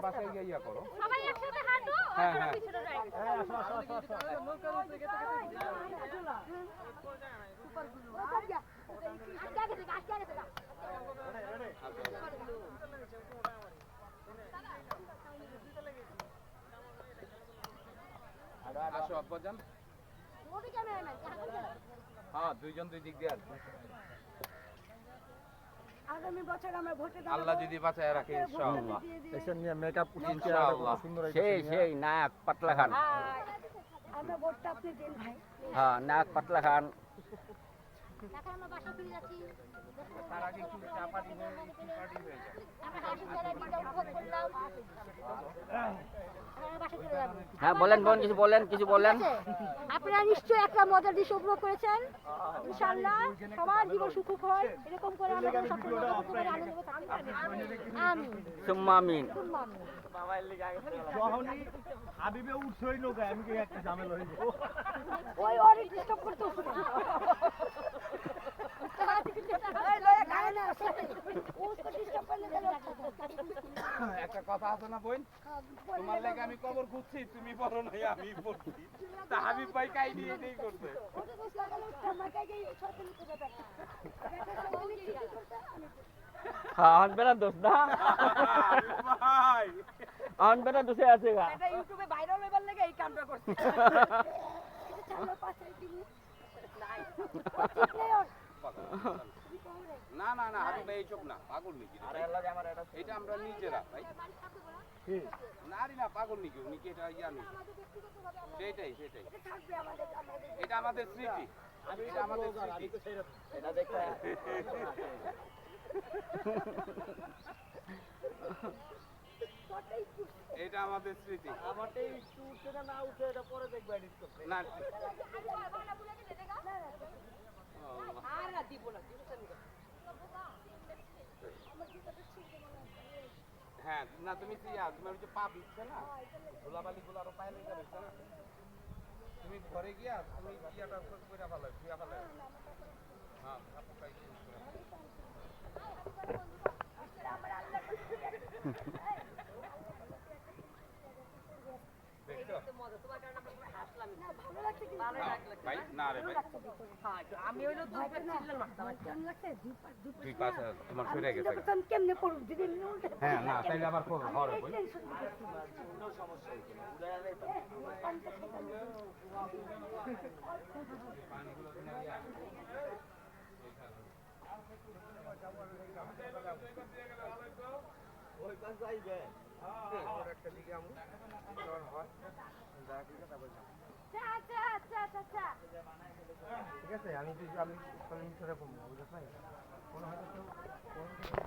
বাসায় গিয়ে ইয়া করো সবাই একসাথে হাঁটো আর তোমরা পিছনে যাও আসো আসো আসো নৌকা উঠে গেছে সুপার গুলো আজকে আসো আব্বাজান মোদি ক্যামেরাম্যান হ্যাঁ দুইজন দুই দিক দিয়ে আসবে আগামী বছর আমরা ভোটে দাঁড়াবো আল্লাহ যদি বাঁচায় রাখে ইনশাআল্লাহ এসন নিয়ে মেকআপ ইনশাআল্লাহ সুন্দর সেই নাক পাতলা খান আমরা ভোটটা আপনি দিন ভাই হ্যাঁ নাক পাতলা খান এখন আমরা বাসা ফিরে যাচ্ছি তার আগে একটু চা পাটি হয়ে পার্টি হয়ে যায় আমরা হাসি ছেড়ে দিতে উপভোগ করলাম আমরা বাসা ফিরে যাব হ্যাঁ বলেন বোন কিছু বলেন আপনারা নিশ্চয়ই একটা মজার দৃশ্য উপভোগ করেছেন ইনশাআল্লাহ সবার জীবন সুখী হয় এরকম করে আমরা সকল আনন্দ আমিন সুম্মা আমিন যখনই হাবিবে উঠছই নৌকা আমি কি একটা ঝামেলা হয়ে যাব ওই ওরে ডিস্টার্ব করতে হবে একটা কথা আছে না বোন তোমার লাগে আমি কবর খুঁজছি তুমি বলো নাই আমি পড়ছি তা হাবিব ভাই কাই দিয়ে এই করতে হ্যাঁ বেলা দোষ না ভাই আন বেলা দোষে আছে গা এটা ইউটিউবে ভাইরাল হবার লাগে এই কামটা করছি না না না হাবিব ভাই এইসব না পাগল নাকি এটা আমরা নিজেরা ভাই নারী না পাগল নাকি উনি কি এটা ইয়া নেই সেটাই এটা আমাদের স্মৃতি এটা আমাদের স্মৃতি এটা দেখতে এটা আমাদের স্মৃতি আমারটাই একটু উঠছে না উঠে এটা পরে দেখব এডিট করতে না হ্যাঁ না তুমি তোমার ওই যে পা দিচ্ছে না ধুলাবালি গুলো আরো পায়ে লেগে রয়েছে না তুমি ঘরে গিয়া তুমি ইয়াটা করে ফেলো ধুয়া ফেলো হ্যাঁ কাপড়টাই চেঞ্জ করে ভাই না রে ভাই আমি হইলো দুই পাশ তোমার সরে গেছে কেমনে করব যদি হ্যাঁ না তাইলে আবার করো ঘরে বই ওই পাশ যাইবে আর একটা দিকে আমু হয় ঠিক আছে আমি মিশরে কমবো বুঝছ ভাই কোনো হয়তো